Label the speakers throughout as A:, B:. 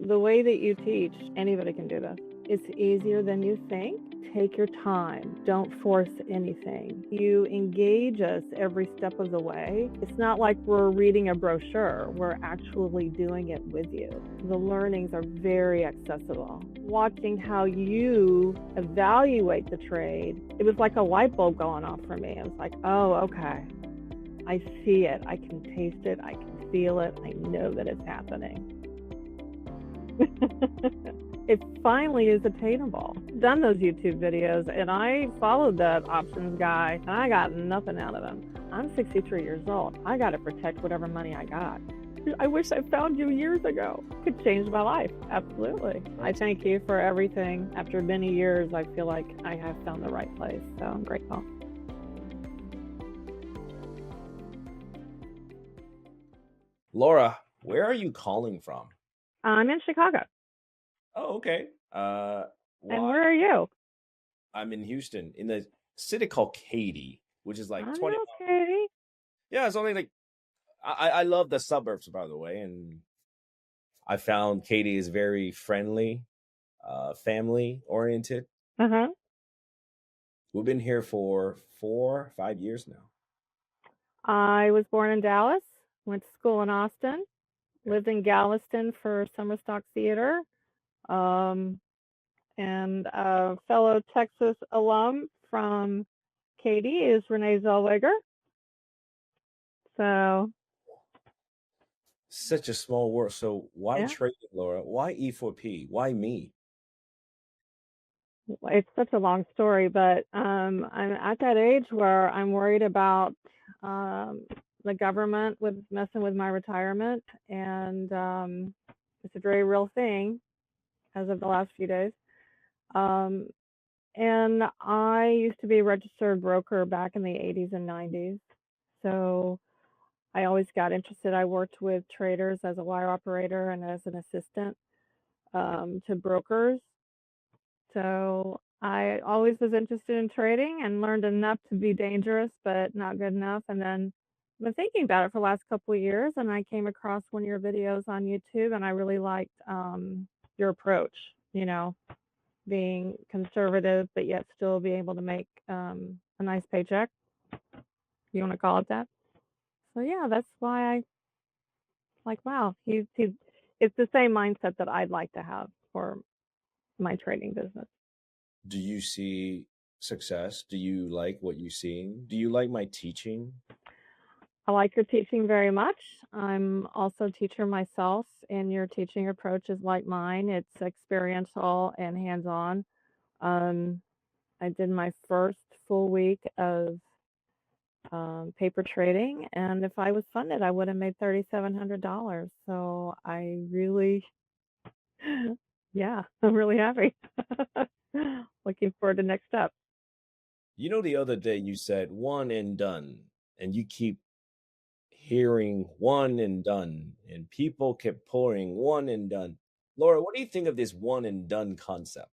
A: the way that you teach, anybody can do this. It's easier than you think. Take your time. Don't force anything. You engage us every step of the way. It's not like we're reading a brochure. We're actually doing it with you. The learnings are very accessible. Watching how you evaluate the trade, it was like a light bulb going off for me. It was like, oh, okay. I see it. I can taste it. I can feel it. I know that it's happening. It finally is attainable. Done those YouTube videos, and I followed that options guy, and I got nothing out of him. I'm 63 years old. I got to protect whatever money I got. I wish I found you years ago. Could change my life. Absolutely. I thank you for everything. After many years, I feel like I have found the right place, so I'm grateful.
B: Laura, where are you calling from?
A: I'm in Chicago.
B: Oh, okay.
A: And
B: Why?
A: where are you?
B: I'm in Houston, in the city called Katy, which is like
A: I
B: 20
A: know,
B: miles.
A: Katie.
B: Yeah, it's only like I love the suburbs, by the way, and I found Katy is very friendly, family oriented.
A: Uh-huh.
B: We've been here for 4, 5 years now.
A: I was born in Dallas, went to school in Austin,
B: Yeah.
A: lived in Galveston for Summer Stock Theater, um, and a fellow Texas alum from Katy is Renee Zellweger. So,
B: Such a small world. So why
A: yeah,
B: trading, Laura? Why E4P? Why me?
A: it's such a long story, but I'm at that age where I'm worried about um, the government with messing with my retirement, and it's a very real thing as of the last few days. Um, and I used to be a registered broker back in the 80s and 90s. So I always got interested. I worked with traders as a wire operator and as an assistant to brokers. So I always was interested in trading and learned enough to be dangerous, but not good enough. And then I've been thinking about it for the last couple of years, and I came across one of your videos on YouTube, and I really liked your approach. You know, being conservative, but yet still be able to make a nice paycheck. You want to call it that? So yeah, that's why I like. Wow, he's. It's the same mindset that I'd like to have for my trading business.
B: Do you see success? Do you like what you're seeing? Do you like my teaching?
A: I like your teaching very much. I'm also a teacher myself, and your teaching approach is like mine. It's experiential and hands-on. Um, I did my first full week of paper trading, and if I was funded, I would have made $3,700. So I really, yeah, I'm really happy. Looking forward to next step.
B: You know, the other day you said one and done, and you keep hearing one and done, and people kept pouring one and done. Laura, what do you think of this one and done concept?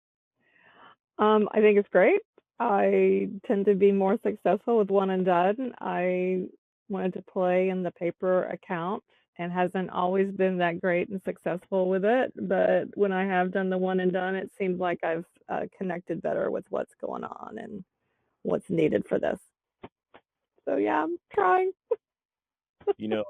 A: I think it's great. I tend to be more successful with one and done. I wanted to play in the paper account and hasn't always been that great and successful with it. But when I have done the one and done, it seems like I've connected better with what's going on and what's needed for this. So yeah, I'm trying.
B: You know,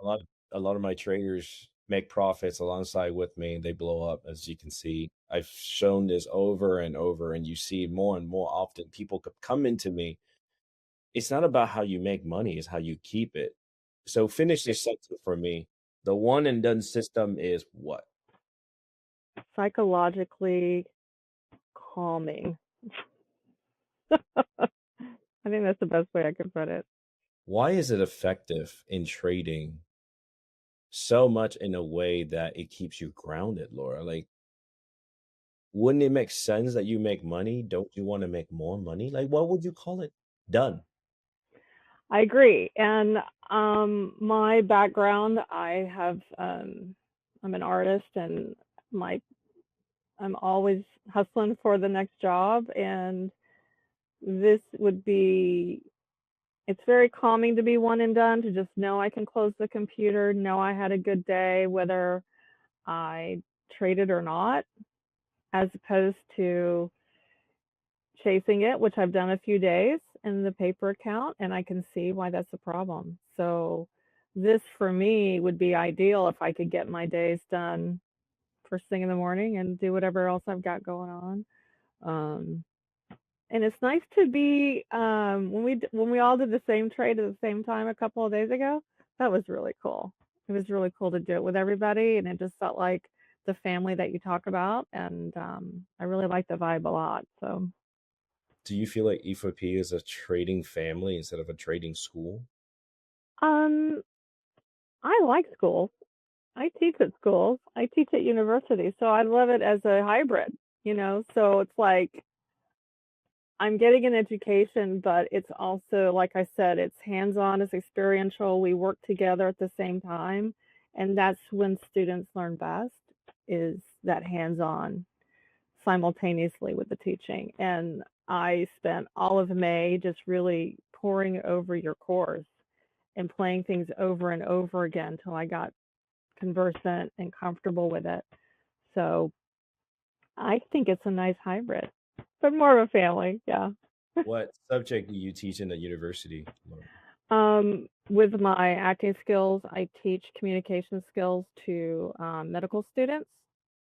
B: a lot of my traders make profits alongside with me, and they blow up, as you can see. I've shown this over and over, and you see more and more often people come into me. It's not about how you make money, it's how you keep it. So finish this sentence for me. The one and done system is what?
A: Psychologically calming. I think that's the best way I could put it.
B: Why is it effective in trading so much in a way that it keeps you grounded, Laura? Like, wouldn't it make sense that you make money? Don't you want to make more money? Like, what would you call it? Done.
A: I agree. And my background, I'm an artist, and my I'm always hustling for the next job. And this would be, it's very calming to be one and done, to just know I can close the computer, know I had a good day, whether I trade it or not, as opposed to chasing it, which I've done a few days in the paper account, and I can see why that's a problem. So this for me would be ideal if I could get my days done first thing in the morning and do whatever else I've got going on. Um, and it's nice to be when we all did the same trade at the same time a couple of days ago. That was really cool. It was really cool to do it with everybody, and it just felt like the family that you talk about. And I really like the vibe a lot. So
B: Do you feel like E4P is a trading family instead of a trading school?
A: um, I like schools. I teach at schools. I teach at university, so I love it as a hybrid. So it's like I'm getting an education, but it's also, like I said, it's hands-on, it's experiential. We work together at the same time, and that's when students learn best, is that hands-on simultaneously with the teaching. And I spent all of May just really poring over your course and playing things over and over again till I got conversant and comfortable with it. So I think it's a nice hybrid, but more of a family, yeah.
B: What subject do you teach in the university, Laura?
A: With my acting skills, I teach communication skills to medical students.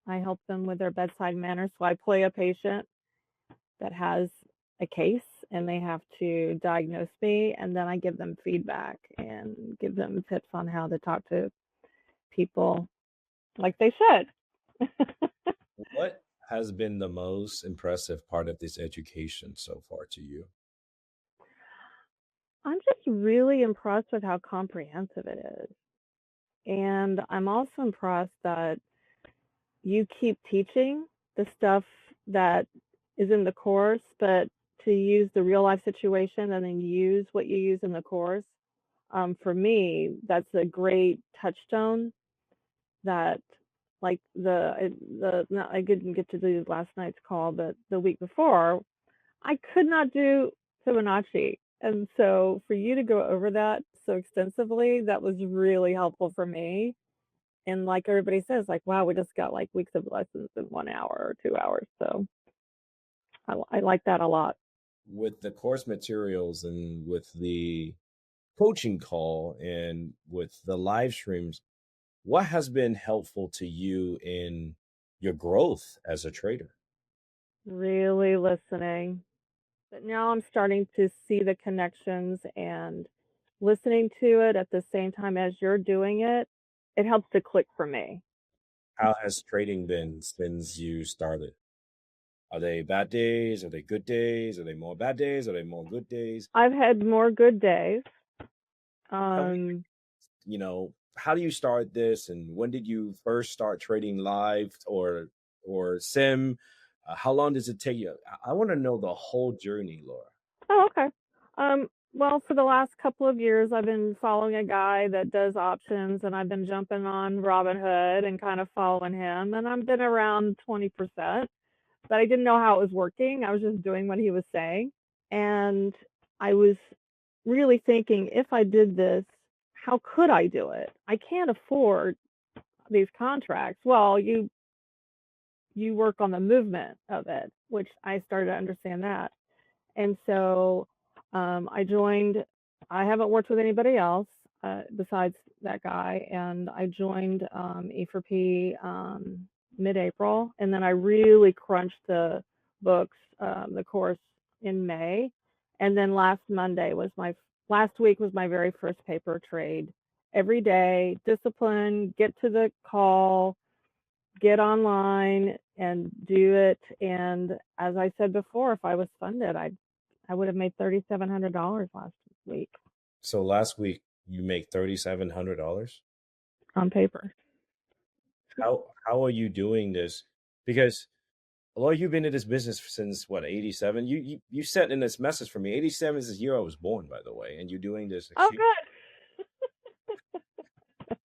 A: I help them with their bedside manner. So I play a patient that has a case and they have to diagnose me, and then I give them feedback and give them tips on how to talk to people like they should.
B: What has been the most impressive part of this education so far to you?
A: I'm just really impressed with how comprehensive it is. And I'm also impressed that you keep teaching the stuff that is in the course, but to use the real life situation and then use what you use in the course. For me, that's a great touchstone that, like no, I didn't get to do last night's call, but the week before, I could not do Fibonacci. And so for you to go over that so extensively, that was really helpful for me. And like everybody says, like, wow, we just got like weeks of lessons in 1 hour or 2 hours. So I like that a lot.
B: With the course materials and with the coaching call and with the live streams, what has been helpful to you in your growth as a trader?
A: Really listening. But now I'm starting to see the connections and listening to it at the same time as you're doing it. It helps to click for me.
B: How has trading been since you started? Are they bad days? Are they good days? Are they more bad days? Are they more good days?
A: I've had more good days.
B: Tell me,
A: Um,
B: how do you start this, and when did you first start trading live or sim? How long does it take you? I want to know the whole journey, Laura.
A: oh, okay. Well, for the last couple of years, I've been following a guy that does options, and I've been jumping on Robinhood and kind of following him. And I've been around 20%, but I didn't know how it was working. I was just doing what he was saying. And I was really thinking, if I did this, how could I do it? I can't afford these contracts. Well, you work on the movement of it, which I started to understand that. And so I joined. I haven't worked with anybody else besides that guy, and I joined E4P mid-April, and then I really crunched the books, the course in May, and then last week was my very first paper trade. Every day, discipline, get to the call, get online and do it. And as I said before, if I was funded, I would have made $3,700 last week
B: So last week you make $3,700.
A: on paper.
B: How are you doing this? Because Laura, you've been in this business since what, 87? You sent in this message for me. 87 is the year I was born, by the way, and you're doing this
A: Oh,
B: exchange.
A: good.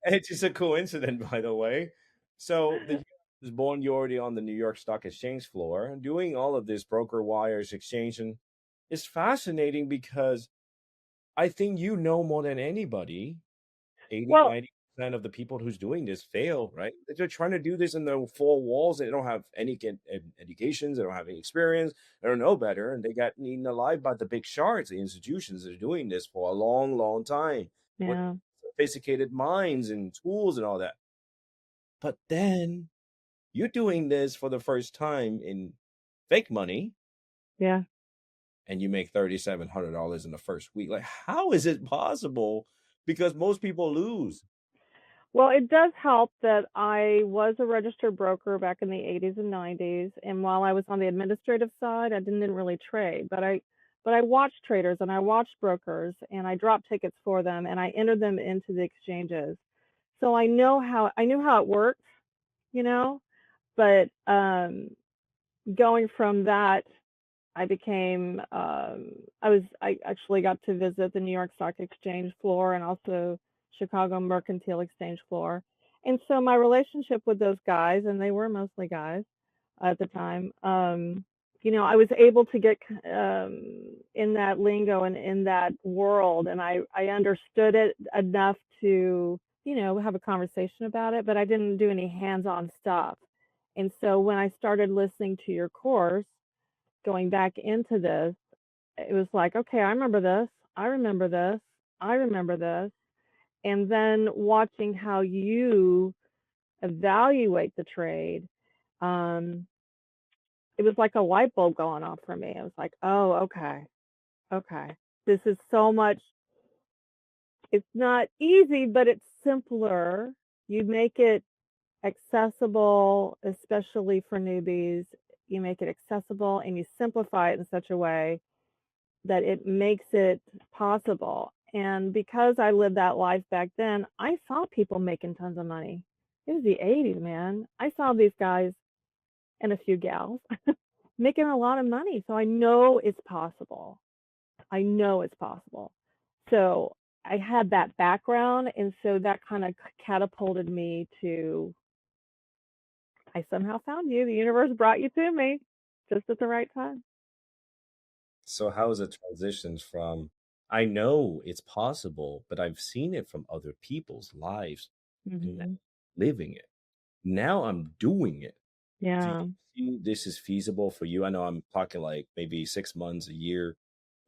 B: It's just a coincidence, by the way. So the year I was born, you're already on the New York Stock Exchange floor and doing all of this broker wires exchange. And it's fascinating because I think you know more than anybody, 80,
A: Well,
B: 90. of the people who's doing this fail, right? They're trying to do this in the four walls. They don't have any educations. They don't have any experience. They don't know better, and they got eaten alive by the big sharks. The institutions that are doing this for a long, long time with
A: Yeah.
B: sophisticated minds and tools and all that. But then you're doing this for the first time in fake money,
A: Yeah.
B: and you make $3,700 in the first week. Like, how is it possible? Because most people lose.
A: Well, it does help that I was a registered broker back in the 80s and 90s, and while I was on the administrative side, I didn't really trade, but I watched traders and I watched brokers and I dropped tickets for them and I entered them into the exchanges. So I knew how it works, you know, but going from that I became I actually got to visit the New York Stock Exchange floor and also Chicago Mercantile Exchange floor. And so my relationship with those guys, and they were mostly guys at the time, I was able to get in that lingo and in that world, and I understood it enough to, have a conversation about it, but I didn't do any hands-on stuff. And so when I started listening to your course, going back into this, it was like, okay, I remember this. I remember this. I remember this. And then watching how you evaluate the trade, um, it was like a light bulb going off for me. I was like, oh, okay, okay. This is so much, it's not easy, but it's simpler. You make it accessible, especially for newbies. You make it accessible and you simplify it in such a way that it makes it possible. And because I lived that life back then, I saw people making tons of money. It was the 80s, man. I saw these guys and a few gals making a lot of money. So I know it's possible. I know it's possible. So I had that background. And so that kind of catapulted me to, I somehow found you. The universe brought you to me just at the right time.
B: So how is it transitions from I know it's possible, but I've seen it from other people's lives and now
A: Mm-hmm.
B: living it. Now I'm doing it. Do
A: Yeah,
B: you see this is feasible for you? I know I'm talking like maybe 6 months, a year,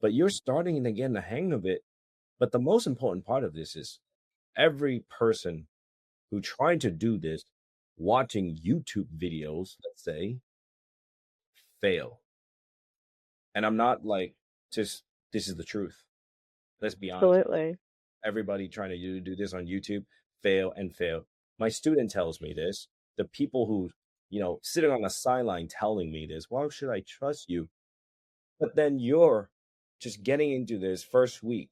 B: but you're starting to get the hang of it. But the most important part of this is every person who tried to do this, watching YouTube videos, let's say, fail. And I'm not like just this is the truth. Let's be honest.
A: absolutely.
B: Everybody trying to do this on YouTube fail and fail. My student tells me this. The people who, sitting on the sideline telling me this, why should I trust you? But then you're just getting into this first week.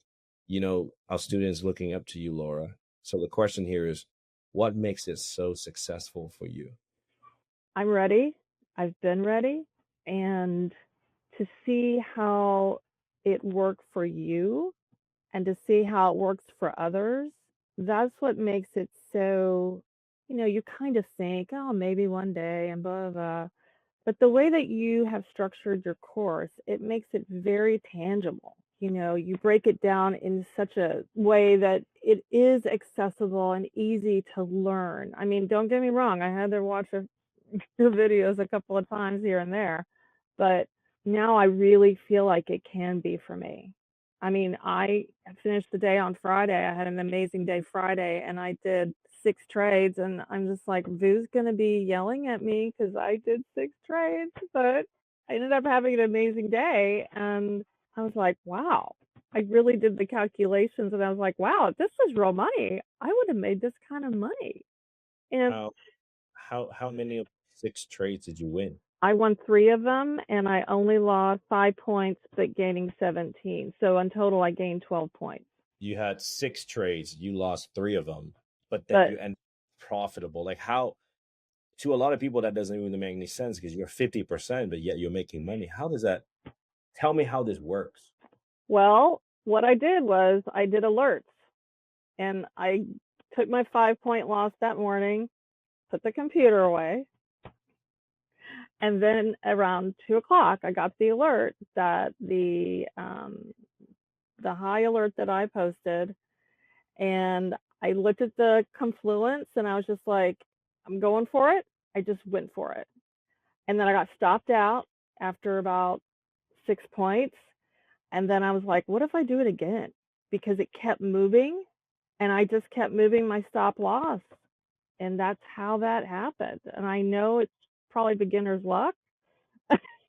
B: Our students looking up to you, Laura. So the question here is, what makes it so successful for you?
A: I'm ready. I've been ready. And to see how it worked for you and to see how it works for others, that's what makes it so, you kind of think, oh, maybe one day and blah, blah, blah. But the way that you have structured your course, it makes it very tangible. You break it down in such a way that it is accessible and easy to learn. I mean, don't get me wrong, I had to watch the videos a couple of times here and there, but now I really feel like it can be for me. I mean, I finished the day on Friday. I had an amazing day Friday and I did 6 trades and I'm just like, Vu's gonna be yelling at me because I did 6 trades, but I ended up having an amazing day and I was like, wow. I really did the calculations and I was like, wow, if this was real money, I would have made this kind of money. And
B: How how many of 6 trades did you win?
A: I won 3 of them and I only lost 5 points, but gaining 17. So in total, I gained 12 points.
B: You had 6 trades, you lost 3 of them, but then
A: But
B: you end profitable. Like how to a lot of people that doesn't even make any sense because you're 50%, but yet you're making money. How does that tell me how this works?
A: well, what I did was I did alerts and I took my 5 point loss that morning, put the computer away, and then around 2 o'clock, I got the alert that the high alert that I posted, and I looked at the confluence and I was just like, I'm going for it. I just went for it. And then I got stopped out after about 6 points. And then I was like, what if I do it again? Because it kept moving and I just kept moving my stop loss. And that's how that happened. And I know it's probably beginner's luck.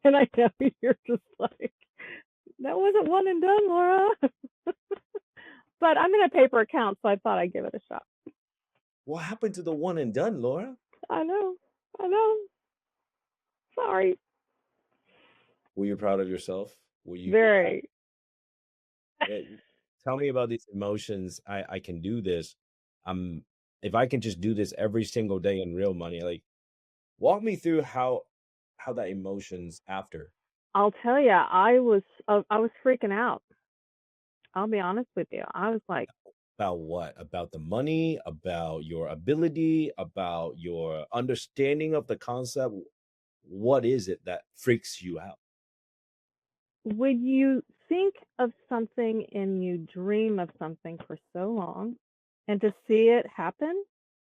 A: And I know you're just like, that wasn't one and done, Laura. But I'm in a paper account, so I thought I'd give it a shot.
B: What happened to the one and done, Laura?
A: I know. I know. Sorry.
B: Were you proud of yourself? Were you happy?
A: Very.
B: Eh, Tell me about these emotions. I can do this. I'm if I can just do this every single day in real money, like walk me through how that emotions after.
A: I'll tell you, I was freaking out. I'll be honest with you. I was like,
B: About what? About the money, about your ability, about your understanding of the concept. What is it that freaks you out?
A: when you think of something and you dream of something for so long, and to see it happen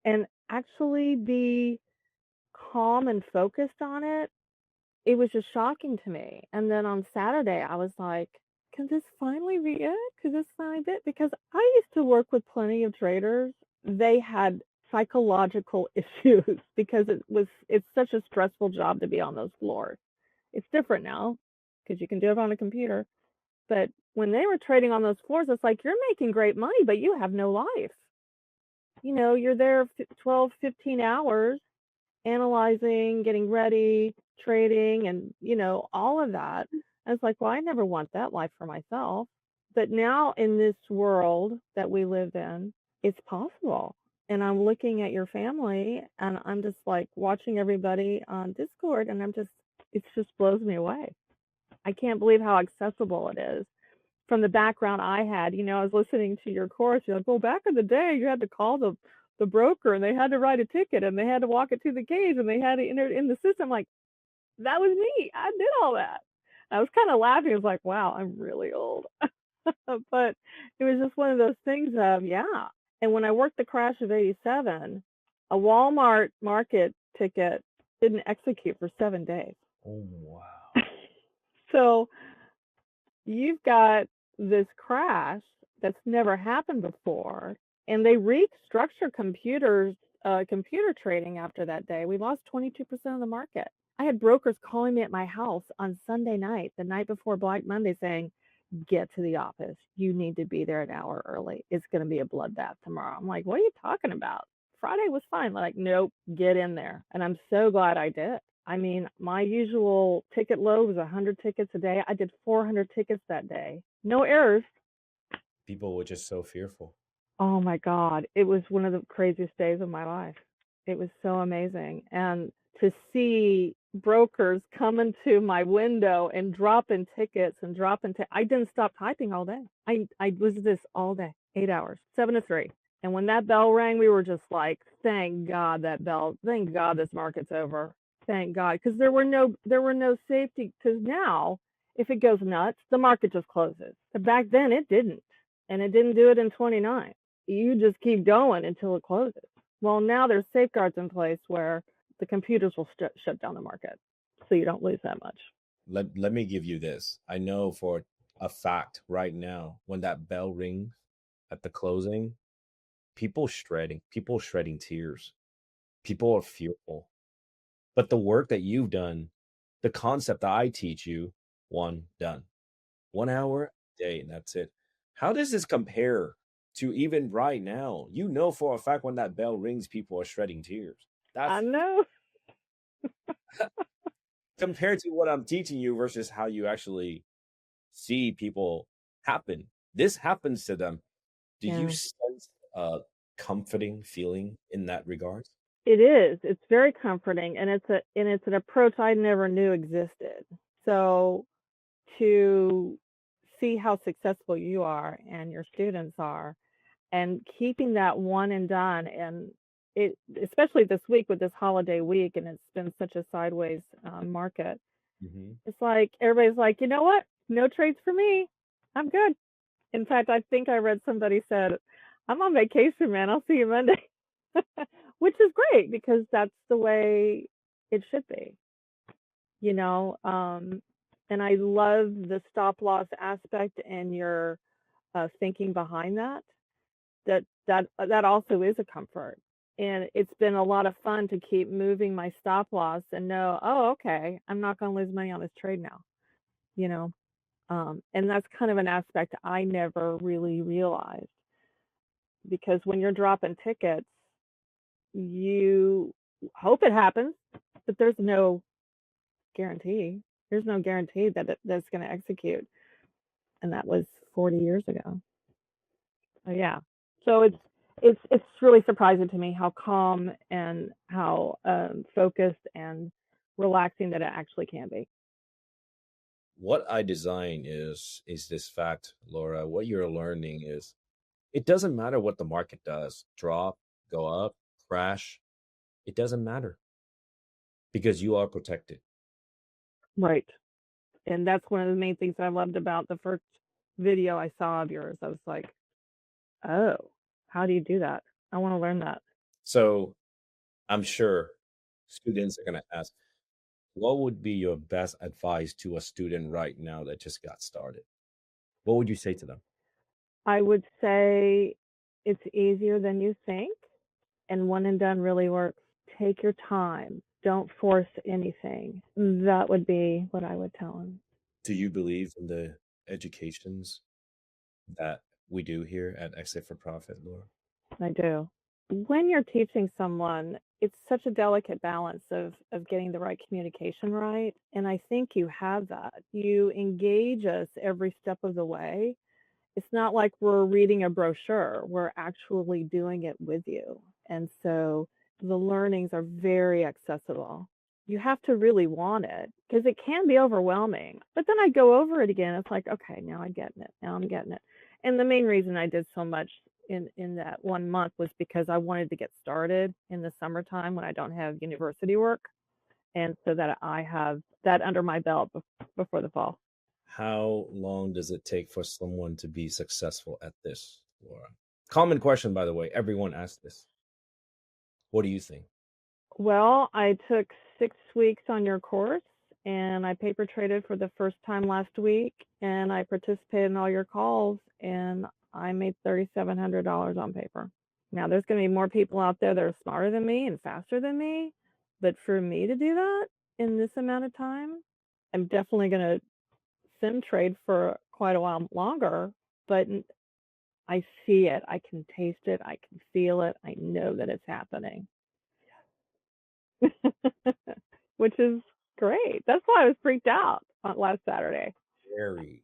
A: and actually be calm and focused on it, it was just shocking to me. And then on Saturday, I was like, can this finally be it? Could this finally be it? Because I used to work with plenty of traders. They had psychological issues because it's such a stressful job to be on those floors. It's different now because you can do it on a computer. But when they were trading on those floors, it's like you're making great money, but you have no life. You're there 12, 15 hours analyzing, getting ready, trading, and all of that. And it's like, well, I never want that life for myself. But now in this world that we live in, it's possible. And I'm looking at your family and I'm just like watching everybody on Discord and it just blows me away. I can't believe how accessible it is. From the background I had, I was listening to your course. You're like, well, back in the day, you had to call the broker and they had to write a ticket and they had to walk it to the cage and they had to enter it in the system. Like, that was me. I did all that. I was kind of laughing. I was like, wow, I'm really old. But it was just one of those things of, yeah. And when I worked the crash of 87, a Walmart market ticket didn't execute for 7 days.
B: Oh wow.
A: So you've got this crash that's never happened before, and they restructured computer trading after that day. We lost 22% of the market. I had brokers calling me at my house on Sunday night, the night before Black Monday, saying, get to the office. You need to be there an hour early. It's going to be a bloodbath tomorrow. I'm like, what are you talking about? Friday was fine. Like, nope, get in there. And I'm so glad I did. I mean, my usual ticket load was 100 tickets a day. I did 400 tickets that day. No errors.
B: People were just so fearful.
A: Oh my God. It was one of the craziest days of my life. It was so amazing. And to see brokers come into my window and drop in tickets and I didn't stop typing all day. I was this all day, 8 hours, 7 to 3. And when that bell rang, we were just like, thank God thank God this market's over. Thank God. Because there were no safety. Because now, if it goes nuts, the market just closes. But back then it didn't. And it didn't do it in 29. You just keep going until it closes. Well, now there's safeguards in place where the computers will shut down the market so you don't lose that much.
B: Let me give you this. I know for a fact right now, when that bell rings at the closing, people shredding tears. People are fearful. But the work that you've done, the concept that I teach you, one done. 1 hour a day, and that's it. How does this compare to even right now? You know for a fact when that bell rings, people are shredding tears.
A: I
B: That's
A: know.
B: compared to what I'm teaching you versus how you actually see people happen. This happens to them. Do you
A: Yeah,
B: sense a comforting feeling in that regard?
A: it is. It's very comforting, and it's an approach I never knew existed. So to see how successful you are and your students are, and keeping that one and done, and it especially this week with this holiday week, and it's been such a sideways market.
B: Hmm.
A: It's like everybody's like, you know what? No trades for me. I'm good. In fact, I think I read somebody said, I'm on vacation, man. I'll see you Monday. Which is great because that's the way it should be, you know. And I love the stop loss aspect and your thinking behind that. That also is a comfort. And it's been a lot of fun to keep moving my stop loss and know, oh, okay, I'm not going to lose money on this trade now, you know. And that's kind of an aspect I never really realized because when you're dropping tickets, you hope it happens, but there's no guarantee. There's no guarantee that that's going to execute. And that was 40 years ago. So yeah. So it's really surprising to me how calm and how focused and relaxing that it actually can be.
B: What I design is this fact, Laura. What you're learning is it doesn't matter what the market does, drop, go up, crash. It doesn't matter because you are protected.
A: Right. And that's one of the main things I loved about the first video I saw of yours. I was like, oh, how do you do that? I want to learn that.
B: So I'm sure students are going to ask, what would be your best advice to a student right now that just got started? What would you say to them?
A: I would say it's easier than you think, and one and done really works. Take your time. Don't force anything. That would be what I would tell them.
B: Do you believe in the educations that we do here at Exit for Profit, Laura?
A: I do. When you're teaching someone, it's such a delicate balance of getting the right communication right. And I think you have that. You engage us every step of the way. It's not like we're reading a brochure, we're actually doing it with you. And so the learnings are very accessible. You have to really want it because it can be overwhelming. But then I go over it again. It's like, okay, now I'm getting it. Now I'm getting it. And the main reason I did so much in that 1 month was because I wanted to get started in the summertime when I don't have university work. And so that I have that under my belt before the fall.
B: How long does it take for someone to be successful at this, Laura? Common question, by the way. Everyone asks this. What do you think?
A: Well, I took 6 weeks on your course and I paper traded for the first time last week and I participated in all your calls and I made $3,700 on paper. Now, there's going to be more people out there that are smarter than me and faster than me, but for me to do that in this amount of time, I'm definitely going to sim trade for quite a while longer, but I see it, I can taste it, I can feel it, I know that it's happening. Which is great. That's why I was freaked out on last Saturday.
B: Scary.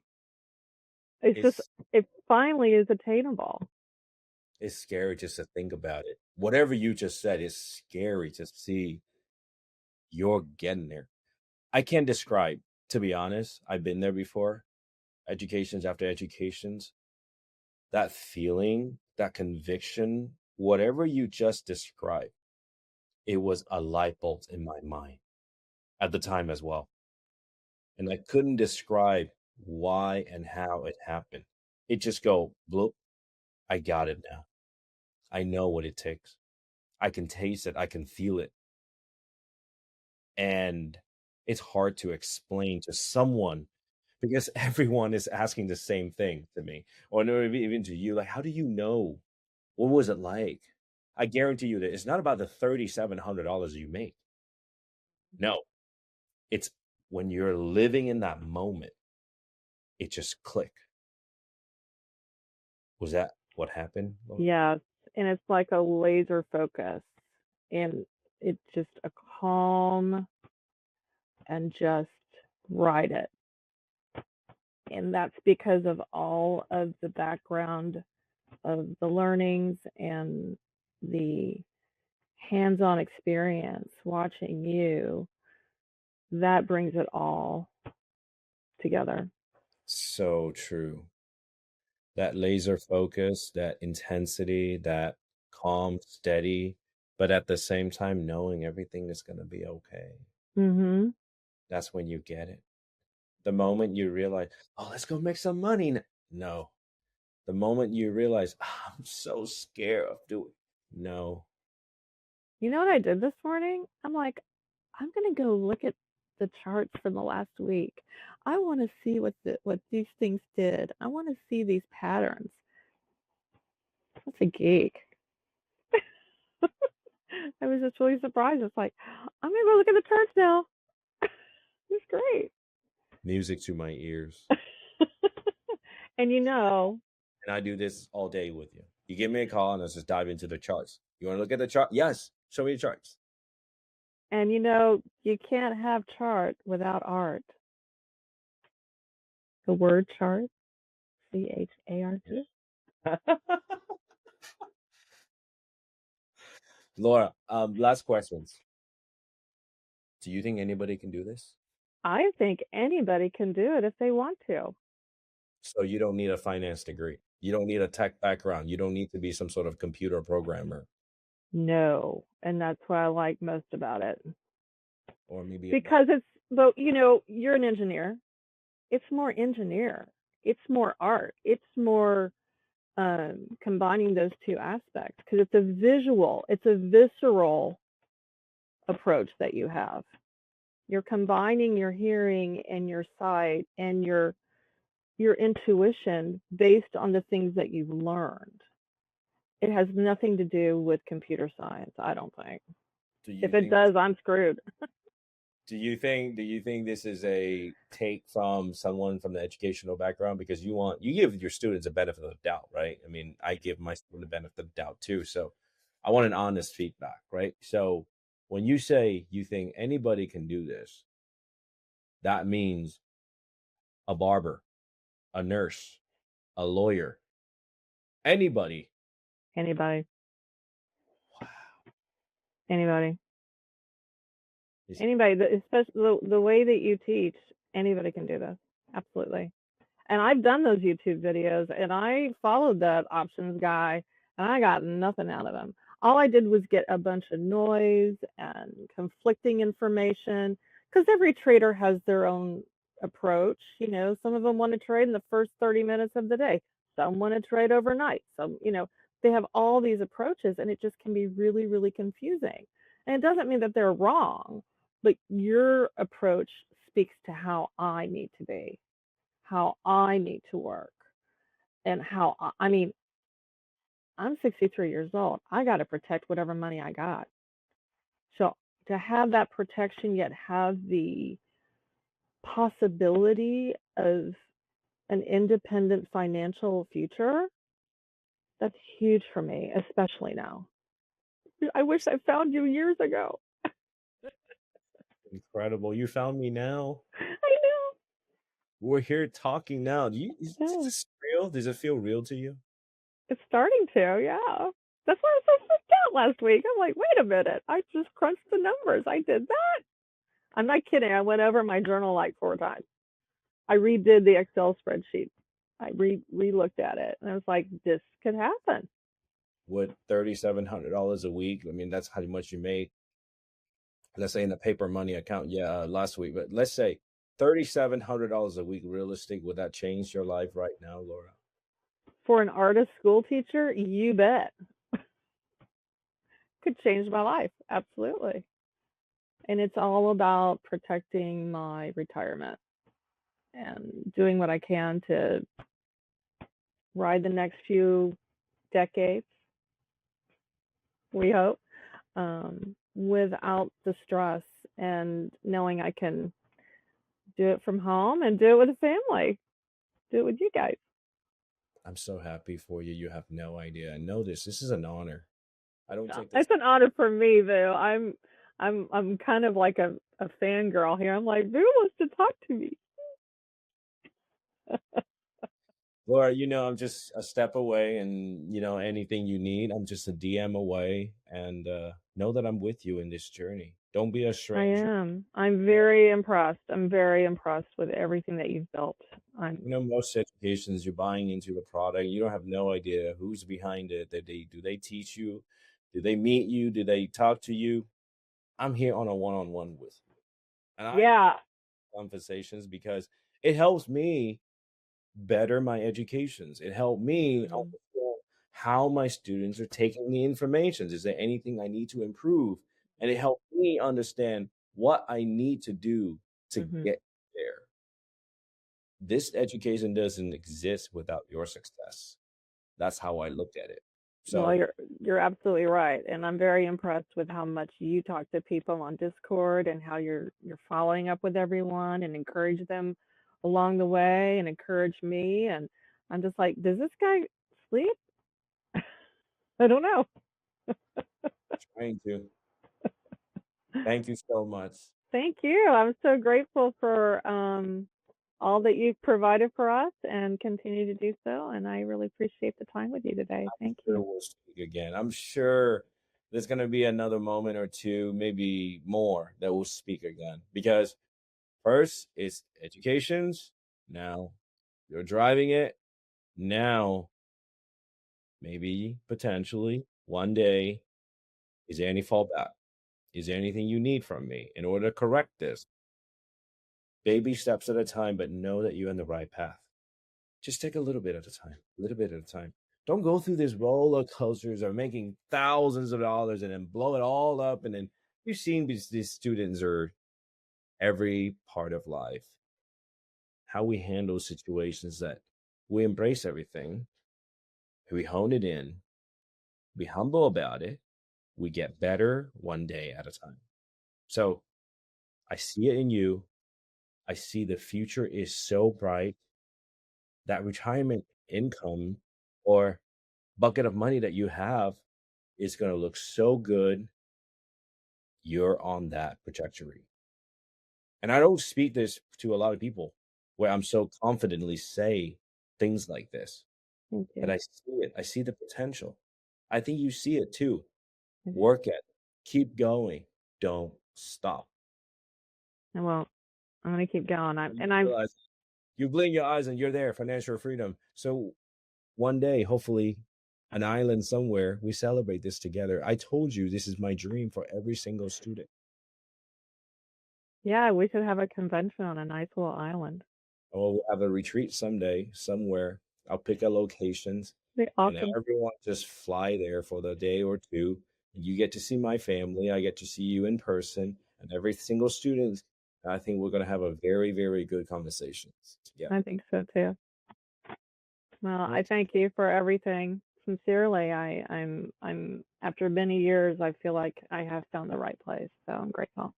A: It's just,
B: It's
A: it finally is attainable.
B: it's scary just to think about it. Whatever you just said is scary to see you're getting there. I can't describe, to be honest. I've been there before. Educations after educations. That feeling, that conviction, whatever you just described, it was a light bulb in my mind at the time as well. And I couldn't describe why and how it happened. It just go bloop, I got it now. I know what it takes. I can taste it, I can feel it. And it's hard to explain to someone because everyone is asking the same thing to me or no, even to you. Like, how do you know? What was it like? I guarantee you that it's not about the $3,700 you make. No, it's when you're living in that moment, it just click. Was that what happened, Laura?
A: Yes. And it's like a laser focus. And it's just a calm and just ride it. And that's because of all of the background of the learnings and the hands on experience watching you. That brings it all together.
B: So true. That laser focus, that intensity, that calm, steady, but at the same time knowing everything is going to be okay.
A: Mm-hmm.
B: That's when you get it. The moment you realize, oh, let's go make some money. No, The moment you realize, I'm so scared of doing, no,
A: You know what I did this morning? I'm like, I'm gonna go look at the charts from the last week. I want to see what these things did. I want to see these patterns. That's a geek. I was just really surprised. It's like, I'm gonna go look at the charts now. It's great.
B: music to my ears.
A: And you know,
B: And I do this all day with you. You give me a call and let's just dive into the charts. You want to look at the chart? Yes. Show me the charts.
A: you can't have chart without art. The word chart, CHART.
B: Laura, last questions. Do you think anybody can do this?
A: I think anybody can do it if they want to.
B: So you don't need a finance degree. You don't need a tech background. You don't need to be some sort of computer programmer
A: No, and that's what I like most about it.
B: or maybe a
A: Because it's, but you're an engineer. It's more engineer. It's more art. It's more combining those two aspects because it's a visual, it's a visceral approach that you have. You're combining your hearing and your sight and your intuition based on the things that you've learned. It has nothing to do with computer science, I don't think.
B: do you
A: If it
B: think this
A: does, I'm screwed.
B: do you think this is a take from someone from the educational background because you give your students a benefit of the doubt, right? I mean, I give my student a benefit of the doubt too. So I want an honest feedback, right? So when you say you think anybody can do this, that means a barber, a nurse, a lawyer, anybody.
A: Anybody, anybody,
B: Is
A: anybody, especially the way that you teach, anybody can do this. Absolutely. And I've done those YouTube videos and I followed that options guy and I got nothing out of him. All I did was get a bunch of noise and conflicting information because every trader has their own approach. Some of them want to trade in the first 30 minutes of the day, some want to trade overnight. They have all these approaches and it just can be really, really confusing. And it doesn't mean that they're wrong, but your approach speaks to how I need to be, how I need to work, and I mean, I'm 63 years old. I got to protect whatever money I got. So to have that protection, yet have the possibility of an independent financial future, that's huge for me, especially now. I wish I found you years ago.
B: incredible. You found me now.
A: I
B: We're here talking now. Is
A: know. Yeah.
B: this real? Does it feel real to you?
A: It's starting to, yeah. That's why I was so freaked out last week. I'm like, wait a minute. I just crunched the numbers. I did that. I'm not kidding. I went over my journal like 4 times. I redid the Excel spreadsheet. I re-looked at it and I was like, this could happen.
B: With $3,700 a week, I mean, that's how much you made. Let's say in the paper money account, yeah, last week. But let's say $3,700 a week, realistic. Would that change your life right now, Laura?
A: For an artist school teacher, you bet. Could change my life. Absolutely. And it's all about protecting my retirement and doing what I can to ride the next few decades, we hope, without the stress and knowing I can do it from home and do it with a family, do it with you guys.
B: I'm so happy for you. You have no idea. I know this. This is an honor. I don't take this.
A: It's an honor for me, though. I'm kind of like a fangirl here. I'm like, who wants to talk to me?
B: Laura, I'm just a step away, and anything you need, I'm just a DM away. And know that I'm with you in this journey. Don't be a
A: I
B: stranger.
A: am. I'm very impressed. I'm very impressed with everything that you've built. I'm
B: Most educations, you're buying into the product. You don't have no idea who's behind it. That do they teach you? Do they meet you? Do they talk to you? I'm here on a one-on-one with you, and I
A: Yeah.
B: conversations because it helps me better my educations. It helped me
A: Mhm.
B: understand how my students are taking the information. Is there anything I need to improve? And it helped me understand what I need to do to
A: Mhm.
B: get there. This education doesn't exist without your success. That's how I looked at it.
A: Well,
B: So
A: you're absolutely right, and I'm very impressed with how much you talk to people on Discord and how you're following up with everyone and encourage them along the way and encourage me. And I'm just like, does this guy sleep? I don't know.
B: trying to. Thank you so much.
A: Thank you. I'm so grateful for all that you've provided for us and continue to do so. And I really appreciate the time with you today. Thank
B: Sure
A: you.
B: we'll speak again. I'm sure there's going to be another moment or two, maybe more, that we'll speak again. Because first, it's educations. Now you're driving it. Now, maybe potentially one day, is there any fallback? Is there anything you need from me in order to correct this? Baby steps at a time, but know that you're on the right path. Just take a little bit at a time, a little bit at a time. Don't go through this roller coasters of making thousands of dollars and then blow it all up. And then you've seen these students are every part of life, how we handle situations that we embrace everything, we hone it in, be humble about it, we get better one day at a time. So I see it in you. I see the future is so bright. That retirement income or bucket of money that you have is going to look so good. You're on that trajectory. And I don't speak this to a lot of people where I'm so confidently say things like this,
A: Thank
B: but
A: you.
B: I see it. I see the potential. I think you see it too.
A: And
B: Work at it. Keep going. Don't stop.
A: well, I'm going to keep going.
B: You realize you blink your eyes and you're there, financial freedom. So one day, hopefully, an island somewhere, we celebrate this together. I told you this is my dream for every single student.
A: yeah, we should have a convention on a nice little island.
B: Or we'll have a retreat someday, somewhere. I'll pick a locations
A: Be
B: and
A: awesome.
B: everyone just fly there for the day or two. You get to see my family. I get to see you in person. And every single student, I think we're going to have a very, very good conversations
A: I
B: together.
A: think so too. Well, I
B: Well,
A: thank you for everything. Sincerely, I'm after many years, I feel like I have found the right place. So I'm grateful.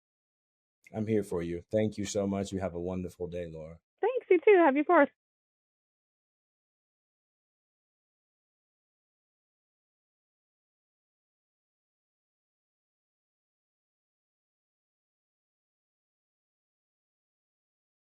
B: I'm here for you. Thank you so much. You have a wonderful day, Laura.
A: Thanks, you too. Have you for